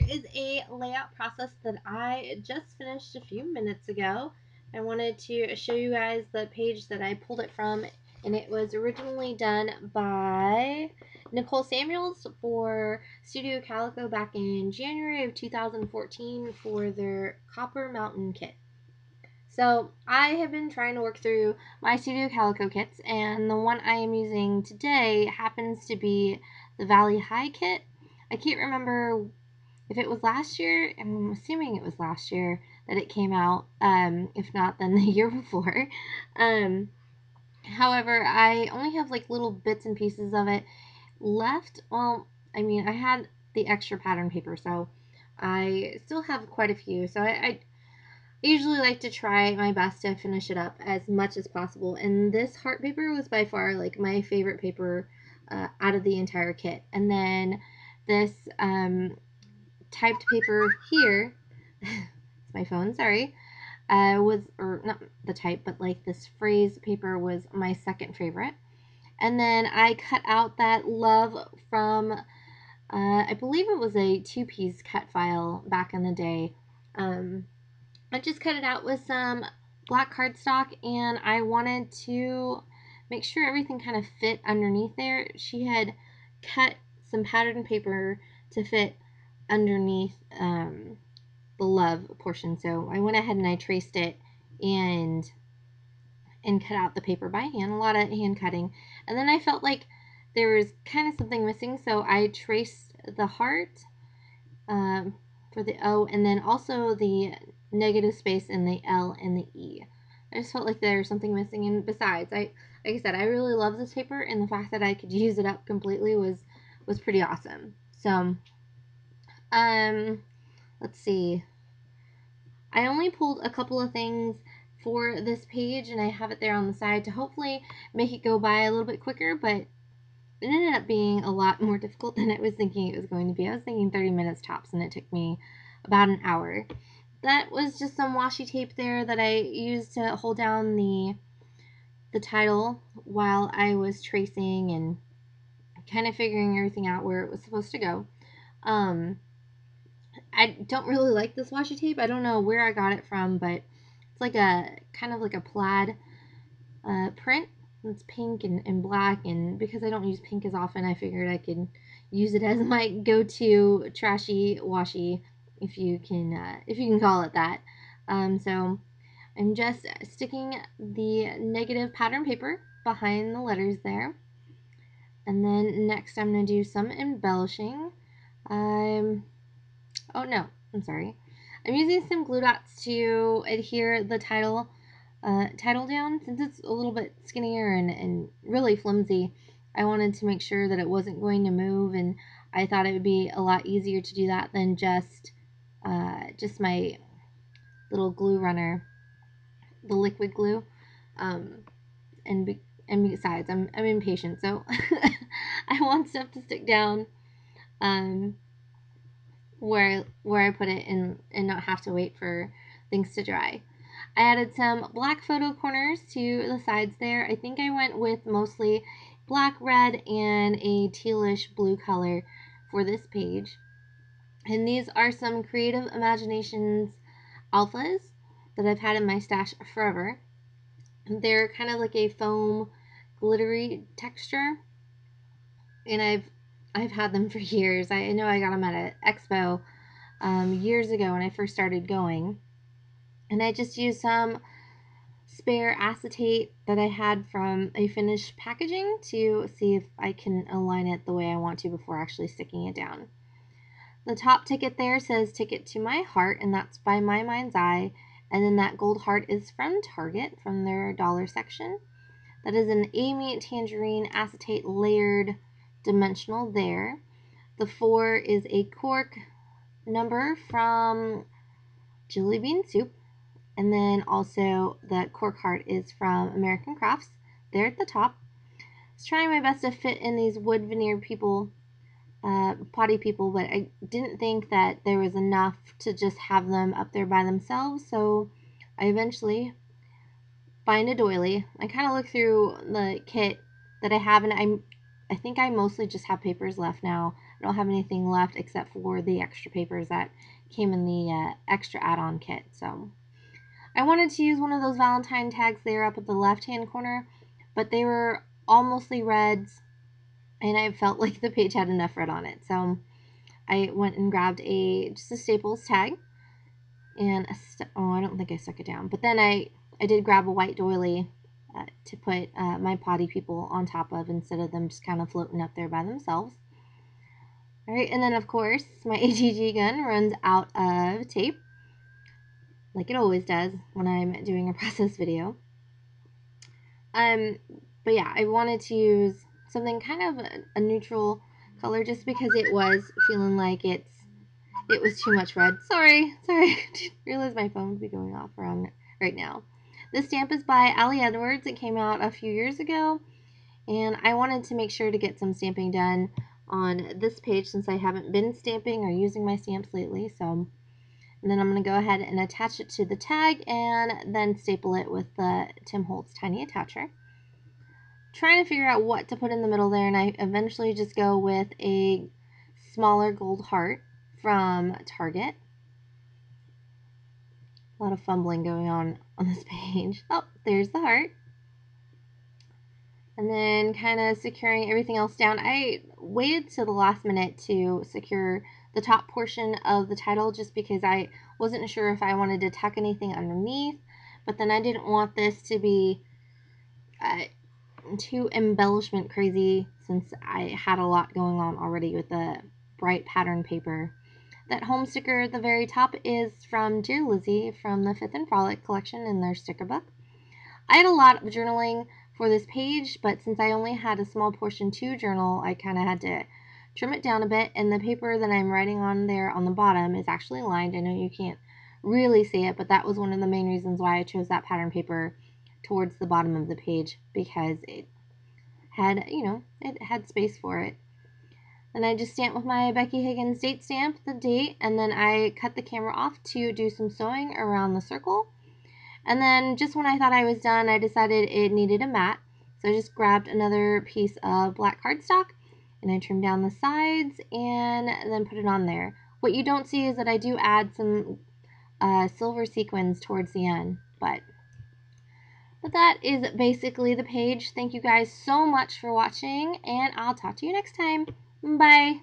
is a layout process that I just finished a few minutes ago. I wanted to show you guys the page that I pulled it from, and it was originally done by Nicole Samuels for Studio Calico back in January of 2014 for their Copper Mountain kit. So I have been trying to work through my Studio Calico kits, and the one I am using today happens to be the Valley High kit. I can't remember if it was last year. I'm assuming it was last year that it came out. If not, then the year before. However, I only have like little bits and pieces of it left. Well, I mean, I had the extra pattern paper, so I still have quite a few. So I usually like to try my best to finish it up as much as possible. And this heart paper was by far like my favorite paper out of the entire kit. And then this typed paper here, it's my phone, sorry, was, or not the type, but like this phrase paper was my second favorite. And then I cut out that love from, I believe it was a 2-piece cut file back in the day. I just cut it out with some black cardstock, and I wanted to make sure everything kind of fit underneath there. She had cut some pattern paper to fit underneath the love portion, so I went ahead and I traced it and cut out the paper by hand, a lot of hand cutting. And then I felt like there was kind of something missing, so I traced the heart for the O, and then also the negative space in the L and the E. I just felt like there was something missing, and besides, like I said, I really love this paper, and the fact that I could use it up completely was pretty awesome. So, let's see. I only pulled a couple of things for this page, and I have it there on the side to hopefully make it go by a little bit quicker, but it ended up being a lot more difficult than I was thinking it was going to be. I was thinking 30 minutes tops, and it took me about an hour. That was just some washi tape there that I used to hold down the title while I was tracing and kind of figuring everything out where it was supposed to go. I don't really like this washi tape. I don't know where I got it from, but it's like a kind of like a plaid print. It's pink and black, and because I don't use pink as often, I figured I could use it as my go-to trashy washi, if you can call it that. So I'm just sticking the negative pattern paper behind the letters there, and then next I'm going to do some embellishing. Oh no, I'm sorry. I'm using some glue dots to adhere the title down. Since it's a little bit skinnier and really flimsy, I wanted to make sure that it wasn't going to move, and I thought it would be a lot easier to do that than just my little glue runner, the liquid glue. And besides, I'm impatient, so I want stuff to stick down where I put it and not have to wait for things to dry. I added some black photo corners to the sides there. I think I went with mostly black, red, and a tealish blue color for this page. And these are some Creative Imaginations alphas that I've had in my stash forever. They're kind of like a foam glittery texture, and I've had them for years. I know I got them at an expo years ago when I first started going, and I just used some spare acetate that I had from a finished packaging to see if I can align it the way I want to before actually sticking it down. The top ticket there says "Ticket to My Heart," and that's by My Mind's Eye, and then that gold heart is from Target, from their dollar section. That is an Amy Tangerine acetate layered dimensional there. The 4 is a cork number from Jelly Bean Soup. And then also the cork heart is from American Crafts. There at the top. I was trying my best to fit in these wood veneer people, potty people, but I didn't think that there was enough to just have them up there by themselves. So I eventually find a doily. I kind of look through the kit that I have, and I think I mostly just have papers left now I don't have anything left except for the extra papers that came in the extra add-on kit. So I wanted to use one of those Valentine tags there up at the left-hand corner, but they were all mostly reds, and I felt like the page had enough red on it. So I went and grabbed just a Staples tag, and I don't think I stuck it down. But then I did grab a white doily to put my potty people on top of instead of them just kind of floating up there by themselves. All right, and then of course my ATG gun runs out of tape, like it always does when I'm doing a process video. But yeah, I wanted to use something kind of a neutral color just because it was feeling like it was too much red. Sorry. I didn't realize my phone would be going off around right now. This stamp is by Ali Edwards. It came out a few years ago, and I wanted to make sure to get some stamping done on this page since I haven't been stamping or using my stamps lately. So, and then I'm going to go ahead and attach it to the tag and then staple it with the Tim Holtz Tiny Attacher. Trying to figure out what to put in the middle there, and I eventually just go with a smaller gold heart from Target. A lot of fumbling going on this page. Oh, there's the heart. And then kind of securing everything else down. I waited to the last minute to secure the top portion of the title just because I wasn't sure if I wanted to tuck anything underneath, but then I didn't want this to be too embellishment crazy since I had a lot going on already with the bright pattern paper. That home sticker at the very top is from Dear Lizzie from the Fifth and Frolic collection in their sticker book. I had a lot of journaling for this page, but since I only had a small portion to journal, I kind of had to trim it down a bit, and the paper that I'm writing on there on the bottom is actually lined. I know you can't really see it, but that was one of the main reasons why I chose that pattern paper towards the bottom of the page, because it had, it had space for it. Then I just stamped with my Becky Higgins date stamp the date, and then I cut the camera off to do some sewing around the circle. And then just when I thought I was done, I decided it needed a mat. So I just grabbed another piece of black cardstock and I trimmed down the sides and then put it on there. What you don't see is that I do add some silver sequins towards the end. But that is basically the page. Thank you guys so much for watching, and I'll talk to you next time. Bye!